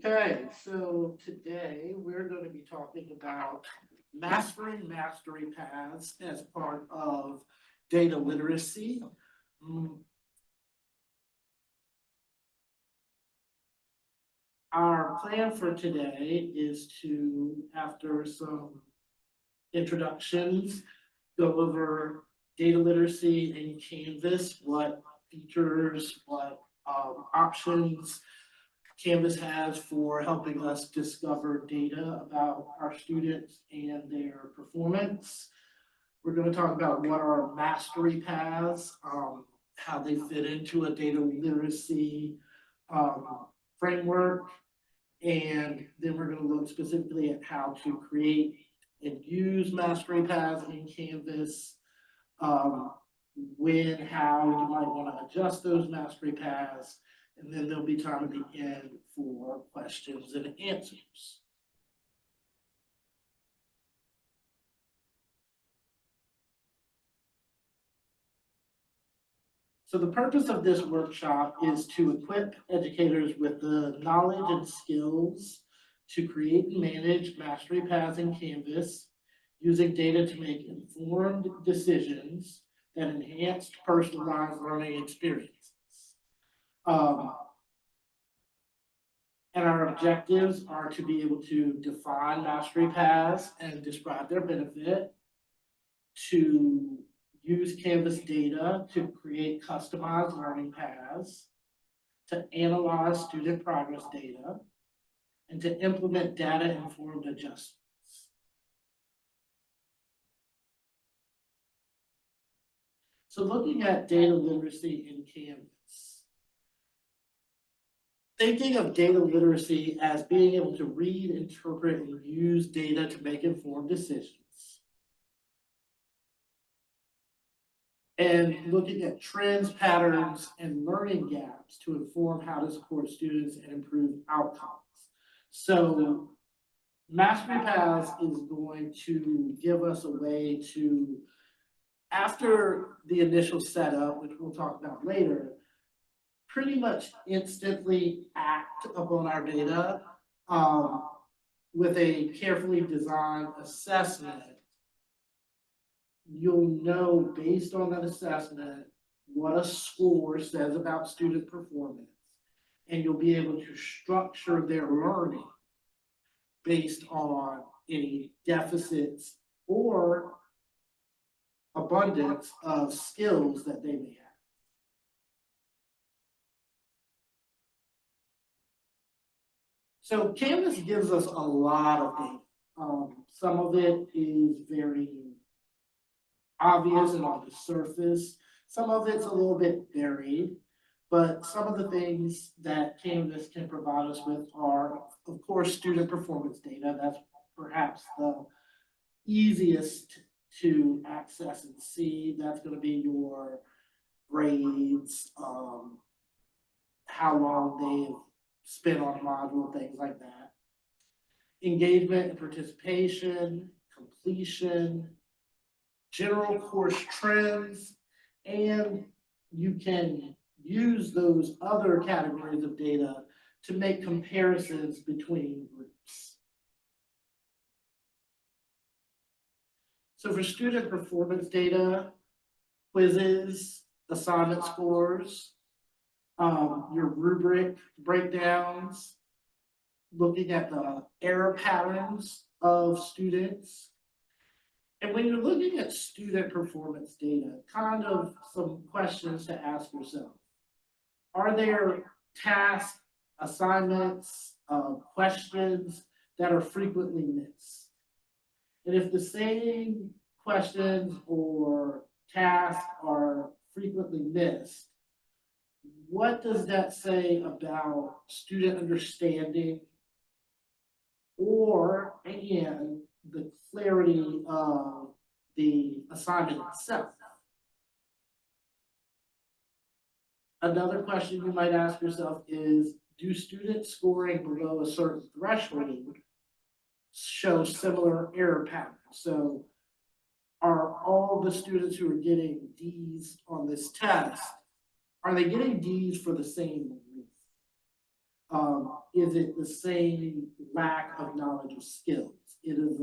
Okay, so today we're going to be talking about mastering mastery paths as part of data literacy. Mm, Our plan for today is to, after some introductions, go over data literacy in Canvas, what features, what options Canvas has for helping us discover data about our students and their performance. We're going to talk about what are mastery paths, how they fit into a data literacy framework, and then we're going to look specifically at how to create and use mastery paths in Canvas, when, how you might want to adjust those mastery paths, and then there'll be time at the end for questions and answers. So the purpose of this workshop is to equip educators with the knowledge and skills to create and manage mastery paths in Canvas, using data to make informed decisions that enhance personalized learning experiences. And our objectives are to be able to define mastery paths and describe their benefit, to use Canvas data to create customized learning paths, to analyze student progress data, and to implement data-informed adjustments. So looking at data literacy in Canvas, thinking of data literacy as being able to read, interpret, and use data to make informed decisions. And looking at trends, patterns, and learning gaps to inform how to support students and improve outcomes. So Mastery Paths is going to give us a way to, after the initial setup, which we'll talk about later, pretty much instantly act upon our data with a carefully designed assessment. You'll know based on that assessment what a score says about student performance, and you'll be able to structure their learning based on any deficits or abundance of skills that they may have. So Canvas gives us a lot of data. Some of it is very obvious and on the surface. Some of it's a little bit buried, but some of the things that Canvas can provide us with are, of course, student performance data. That's perhaps the easiest to access and see. That's going to be your grades, how long they've spent on a module, things like that. Engagement and participation, completion, general course trends, and you can use those other categories of data to make comparisons between groups. So for student performance data, quizzes, assignment scores, your rubric breakdowns, looking at the error patterns of students. And when you're looking at student performance data, kind of some questions to ask yourself. Are there tasks, assignments, questions that are frequently missed? And if the same questions or tasks are frequently missed, what does that say about student understanding or, and the clarity of the assignment itself? Another question you might ask yourself is, do students scoring below a certain threshold show similar error patterns? So are all the students who are getting D's on this test, are they getting D's for the same reason? Is it the same lack of knowledge or skills? Is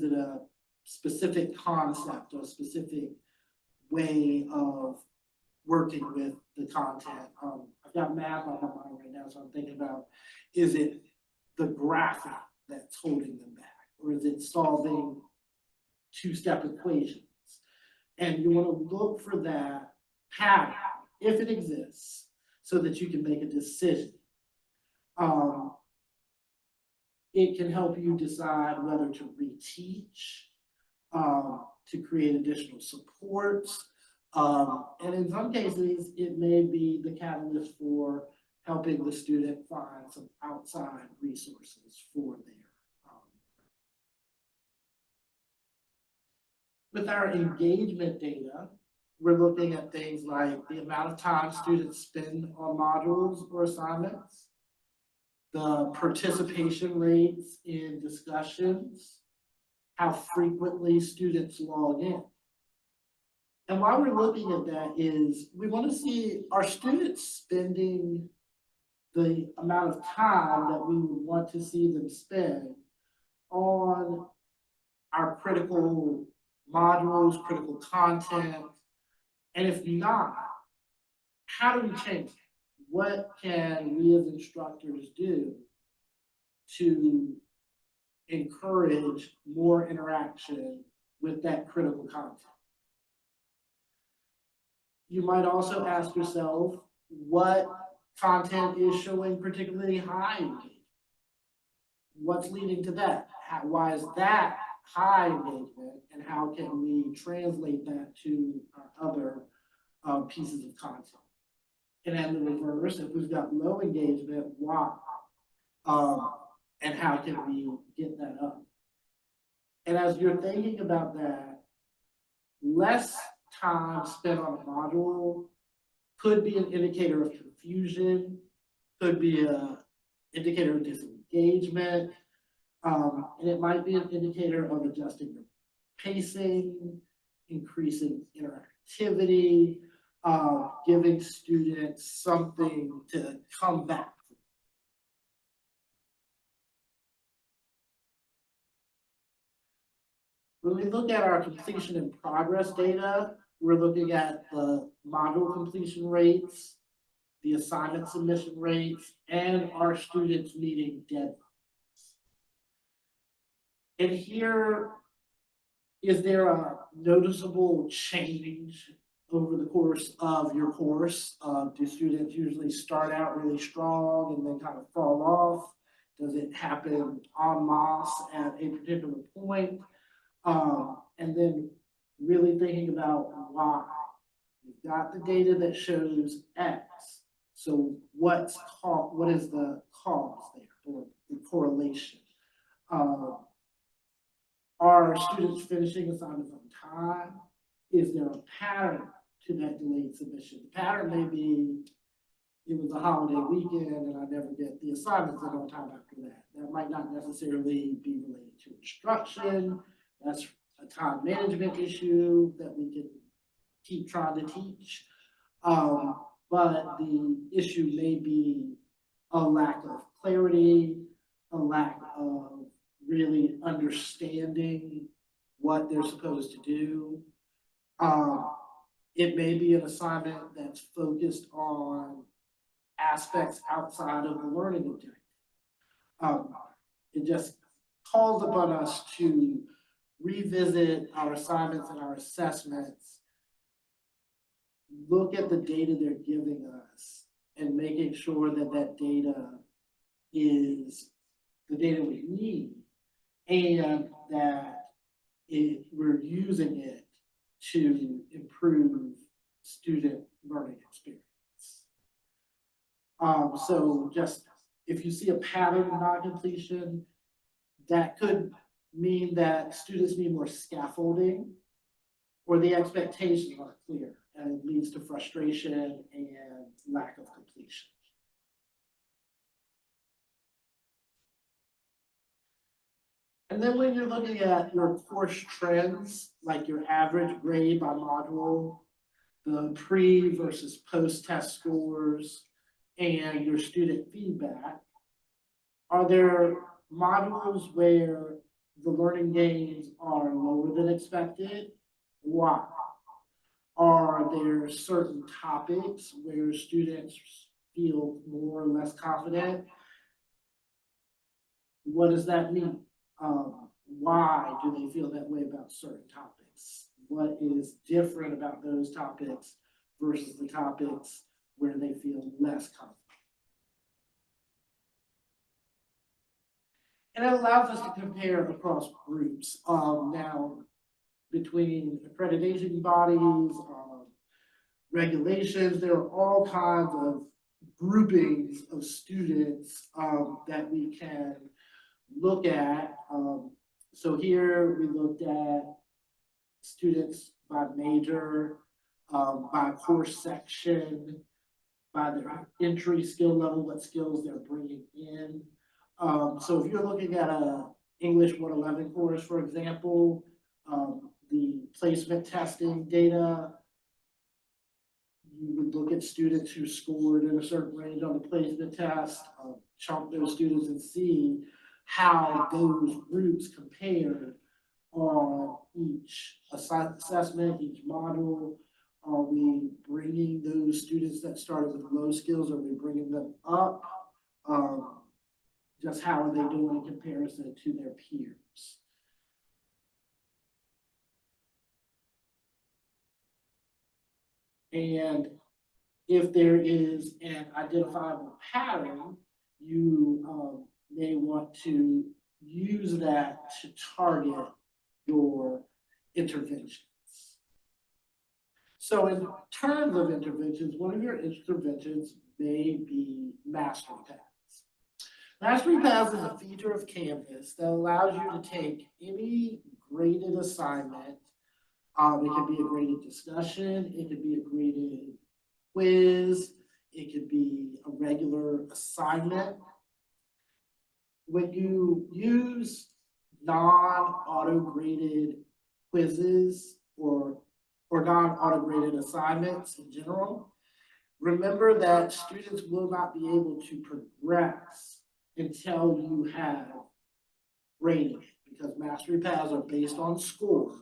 it a specific concept or a specific way of working with the content? I've got math on my mind right now, so I'm thinking about, is it the graphic that's holding them back? Or is it solving two-step equations? And you want to look for that pattern, if it exists, so that you can make a decision. It can help you decide whether to reteach, to create additional supports. And in some cases, it may be the catalyst for helping the student find some outside resources for their. With our engagement data, we're looking at things like the amount of time students spend on modules or assignments, the participation rates in discussions, how frequently students log in. And why we're looking at that is we want to see, are students spending the amount of time that we would want to see them spend on our critical modules, critical content? And if not, how do we change it? What can we as instructors do to encourage more interaction with that critical content? You might also ask yourself, what content is showing particularly high engagement? What's leading to that? Why is that high engagement, and how can we translate that to our other pieces of content? And then the reverse, if we've got low engagement, why? And how can we get that up? And as you're thinking about that, less time spent on a module could be an indicator of confusion, could be an indicator of disengagement, and it might be an indicator of adjusting your pacing, increasing interactivity, giving students something to come back to. When we look at our completion and progress data, we're looking at the module completion rates, the assignment submission rates, and our students meeting deadlines. And here, is there a noticeable change over the course of your course? Do students usually start out really strong and then kind of fall off? Does it happen en masse at a particular point? And then really thinking about why. We've got the data that shows X. So what is the cause there, or the correlation? Are students finishing assignments on time? Is there a pattern to that delayed submission? The pattern may be, it was a holiday weekend and I never get the assignments in on time after that. That might not necessarily be related to instruction. That's a time management issue that we can keep trying to teach. But the issue may be a lack of clarity, a lack of really understanding what they're supposed to do. It may be an assignment that's focused on aspects outside of the learning objective. It just calls upon us to revisit our assignments and our assessments, look at the data they're giving us, and making sure that that data is the data we need, and that we're using it to improve student learning experience. So just, if you see a pattern of non-completion, that could mean that students need more scaffolding, or the expectations aren't clear, and it leads to frustration and lack of completion. And then when you're looking at your course trends, like your average grade by module, the pre versus post test scores, and your student feedback, are there modules where the learning gains are lower than expected? Why? Are there certain topics where students feel more or less confident? What does that mean? Why do they feel that way about certain topics? What is different about those topics versus the topics where they feel less confident? And it allows us to compare across groups. Now, between accreditation bodies, regulations, there are all kinds of groupings of students that we can look at. So here we looked at students by major, by course section, by their entry skill level, what skills they're bringing in. So if you're looking at a English 111 course, for example, the placement testing data, you would look at students who scored in a certain range on the placement test, chunk those students and see how those groups compared on each assessment, each module. Are we bringing those students that started with low skills, are we bringing them up? Just how are they doing in comparison to their peers? And if there is an identifiable pattern, you may want to use that to target your interventions. So in terms of interventions, one of your interventions may be mastery paths. Mastery paths is a feature of Canvas that allows you to take any graded assignment. It could be a graded discussion, it could be a graded quiz, it could be a regular assignment. When you use non-auto-graded quizzes or non-auto-graded assignments in general, remember that students will not be able to progress until you have graded it, because mastery paths are based on score.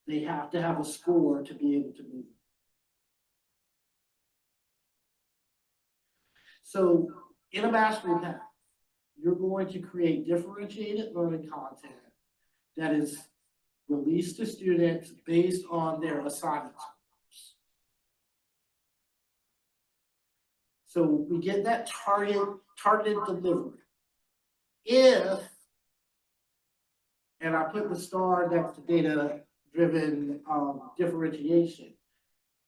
They have to have a score to be able to move. So in a mastery path, you're going to create differentiated learning content that is released to students based on their assignment scores. So we get that targeted delivery. If, and I put the star next to data-driven differentiation,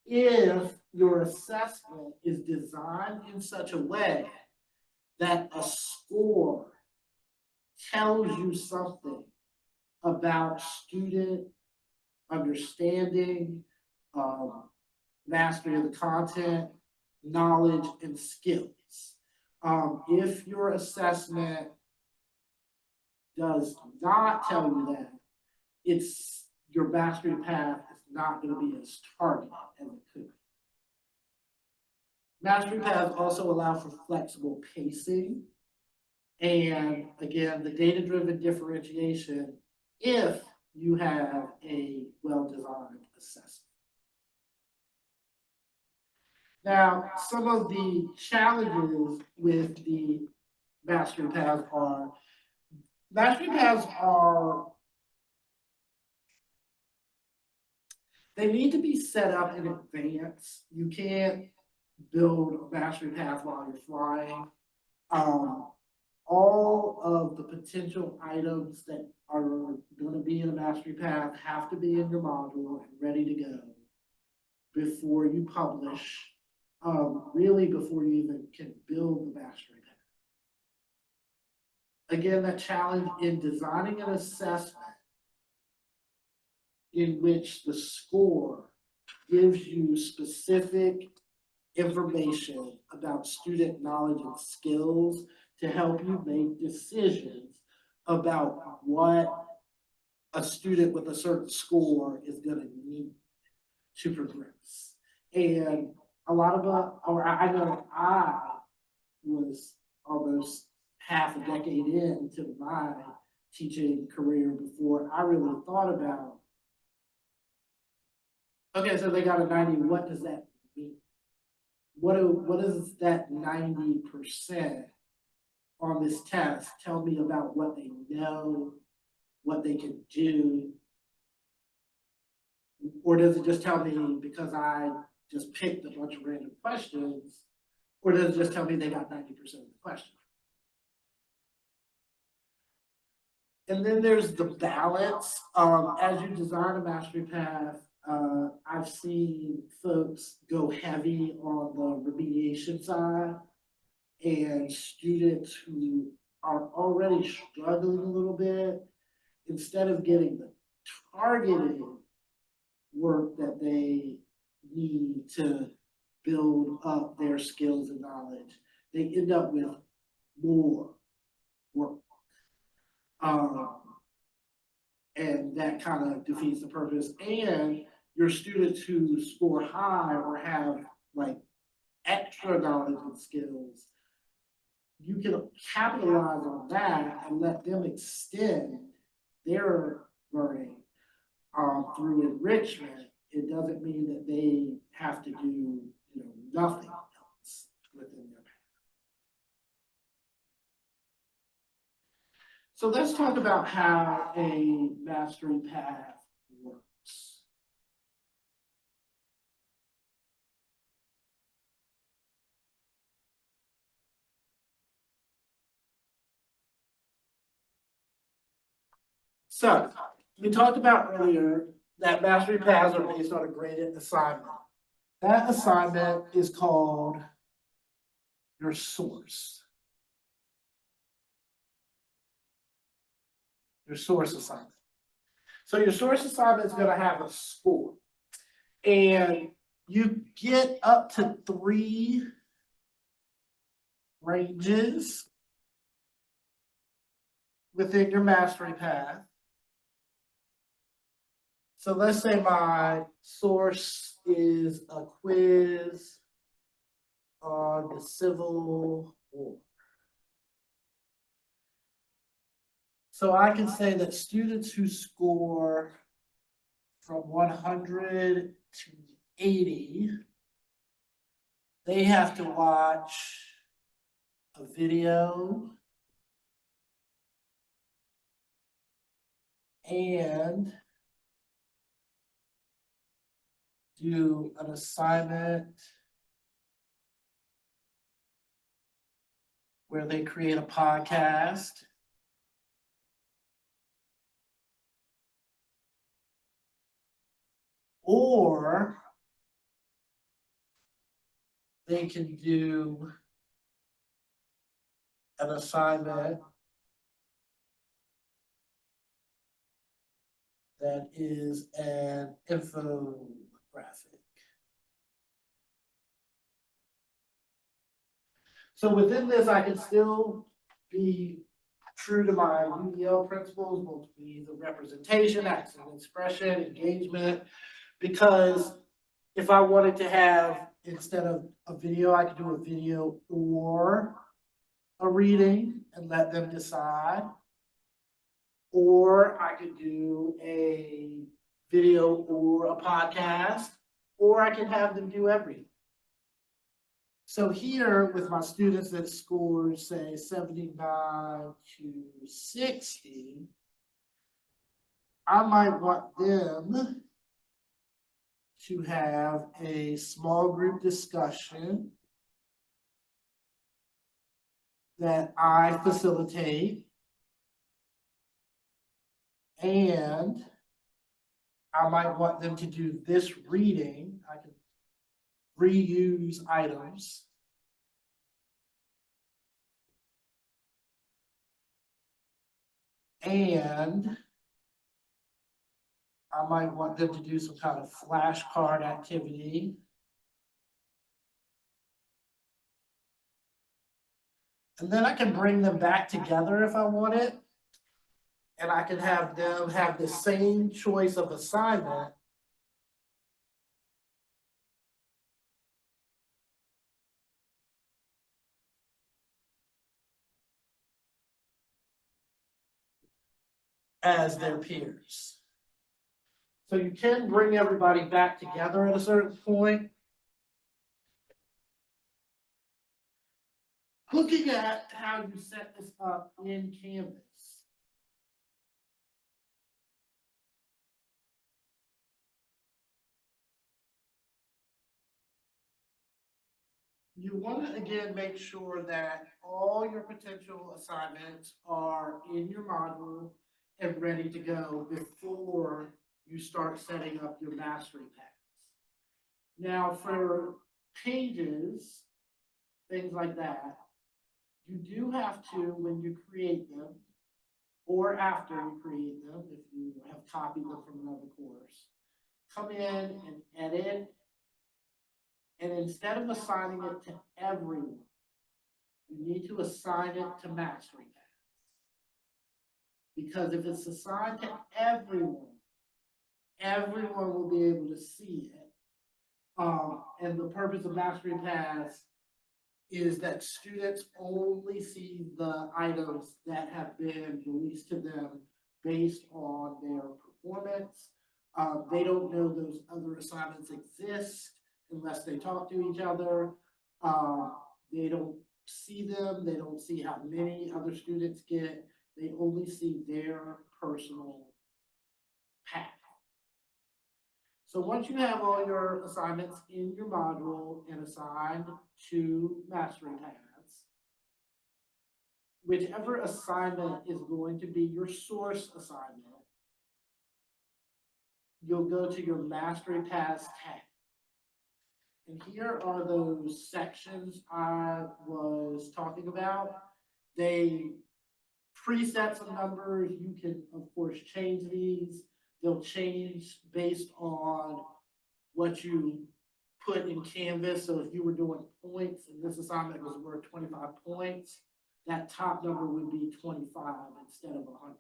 if your assessment is designed in such a way that a score tells you something about student understanding, mastery of the content, knowledge, and skills. If your assessment does not tell you that, your mastery path is not going to be as targeted as it could be. Mastery paths also allow for flexible pacing. And again, the data-driven differentiation if you have a well-designed assessment. Now, some of the challenges with the mastery paths they need to be set up in advance. You can't build a mastery path while you're flying. All of the potential items that are going to be in a mastery path have to be in your module and ready to go before you publish, really before you even can build the mastery path. Again, that challenge in designing an assessment in which the score gives you specific information about student knowledge and skills to help you make decisions about what a student with a certain score is going to need to progress. And a lot of I know I was almost half a decade into my teaching career before I really thought about, okay, so they got a 90, what does that mean? What is that 90% on this test tell me about what they know, what they can do? Or does it just tell me because I just picked a bunch of random questions, or does it just tell me they got 90% of the question? And then there's the balance. As you design a mastery path, I've seen folks go heavy on the remediation side, and students who are already struggling a little bit, instead of getting the targeted work that they need to build up their skills and knowledge, they end up with more work. And that kind of defeats the purpose. And your students who score high or have like extra knowledge and skills, you can capitalize on that and let them extend their learning through enrichment. It doesn't mean that they have to do, nothing else within their path. So let's talk about how a mastery path works. So we talked about earlier that mastery paths are based on a graded assignment. That assignment is called your source. Your source assignment. So your source assignment is going to have a score. And you get up to 3 ranges within your mastery path. So let's say my source is a quiz on the Civil War. So I can say that students who score from 100 to 80, they have to watch a video and do an assignment where they create a podcast. Or they can do an assignment that is an infographic. So within this, I can still be true to my UEL principles, both be the representation, active expression, engagement, because if I wanted to have, instead of a video, I could do a video or a reading and let them decide. Or I could do a video or a podcast, or I can have them do everything. So here with my students that scored, say, 79 to 60, I might want them to have a small group discussion that I facilitate, and I might want them to do this reading. I can reuse items. And I might want them to do some kind of flashcard activity. And then I can bring them back together if I want it. And I can have them have the same choice of assignment. as their peers. So you can bring everybody back together at a certain point. Looking at how you set this up in Canvas. You want to again make sure that all your potential assignments are in your module and ready to go before you start setting up your mastery paths. Now for pages, things like that, you do have to, when you create them, or after you create them, if you have copied them from another course, come in and edit. And instead of assigning it to everyone, you need to assign it to mastery paths. Because if it's assigned to everyone, everyone will be able to see it. And the purpose of mastery paths is that students only see the items that have been released to them based on their performance. They don't know those other assignments exist unless they talk to each other. They don't see them. They don't see how many other students get. They only see their personal path. So once you have all your assignments in your module and assigned to mastery paths, whichever assignment is going to be your source assignment, you'll go to your mastery paths tab. And here are those sections I was talking about. They preset some numbers. You can, of course, change these. They'll change based on what you put in Canvas. So if you were doing points and this assignment was worth 25 points, that top number would be 25 instead of 100.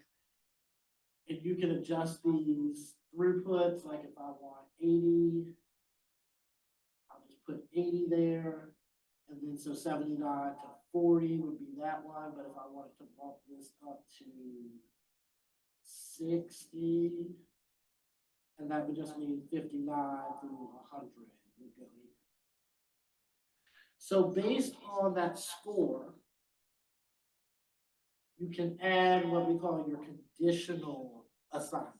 And you can adjust these throughputs, like if I want 80, I'll just put 80 there. And then so 79 to 40 would be that one. But if I wanted to bump this up to 60, and that would just mean 59 through 100 would go here. So based on that score, you can add what we call your conditional assignments.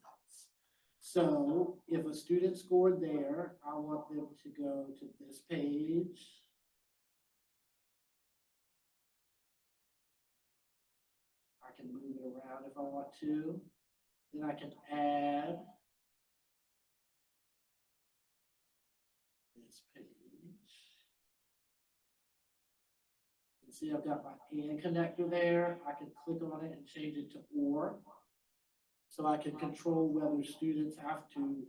So if a student scored there, I want them to go to this page. I can move it around if I want to. Then I can add this page. You see I've got my and connector there. I can click on it and change it to or. So I can control whether students have to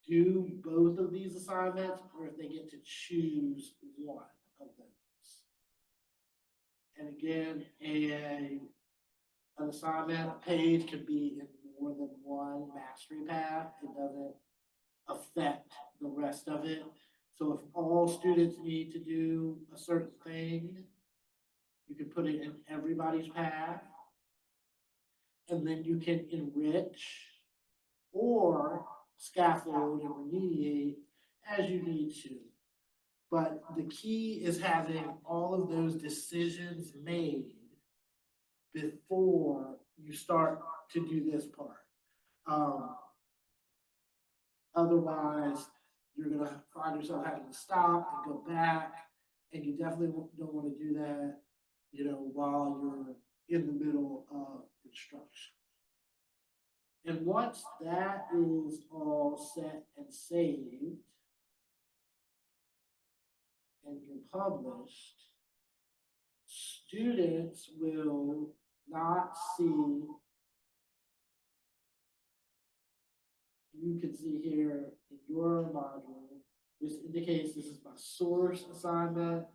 do both of these assignments or if they get to choose one of those. And again, an assignment page can be in more than one mastery path. It doesn't affect the rest of it. So if all students need to do a certain thing, you can put it in everybody's path. And then you can enrich or scaffold and remediate as you need to. But the key is having all of those decisions made before you start to do this part. Otherwise, you're going to find yourself having to stop and go back, and you definitely don't want to do that, while you're in the middle of instruction. And once that is all set and saved and you're published, students will not see, you can see here in your module, this indicates this is my source assignment.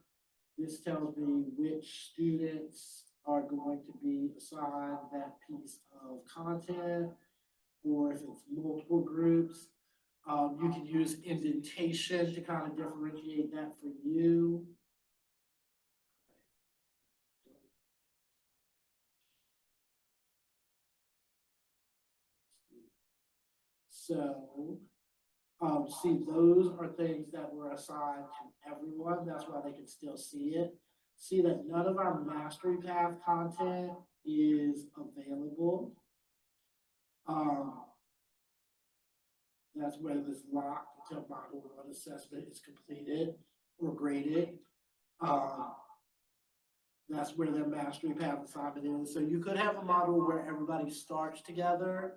This tells me which students are going to be assigned that piece of content, or if it's multiple groups. You can use indentation to kind of differentiate that for you. So, see, those are things that were assigned to everyone. That's why they can still see it. See that none of our mastery path content is available. That's where this locked until module one assessment is completed or graded. That's where their mastery path assignment is. So you could have a model where everybody starts together.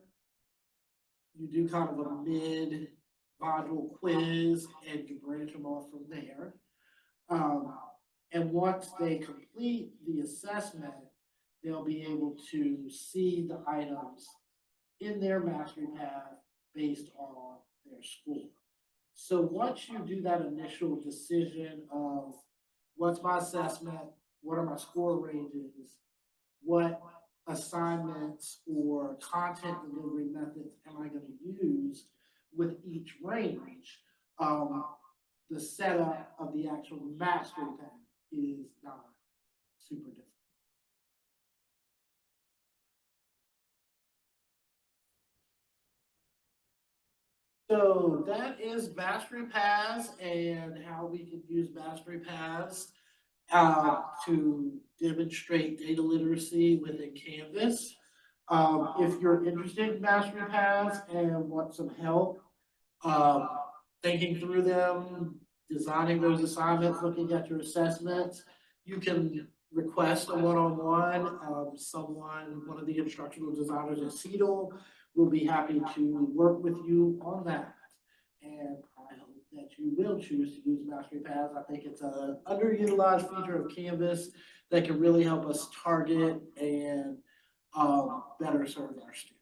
You do kind of a mid module quiz and you branch them off from there. And once they complete the assessment, they'll be able to see the items in their mastery path based on their score. So once you do that initial decision of what's my assessment, what are my score ranges, what assignments or content delivery methods am I going to use with each range, the setup of the actual mastery path is not super difficult. So that is mastery paths and how we can use mastery paths to demonstrate data literacy within Canvas. If you're interested in mastery paths and want some help thinking through them, designing those assignments, looking at your assessments, you can request a one-on-one. One of the instructional designers at CEDL will be happy to work with you on that. And I hope that you will choose to use mastery paths. I think it's an underutilized feature of Canvas that can really help us target and better serve our students.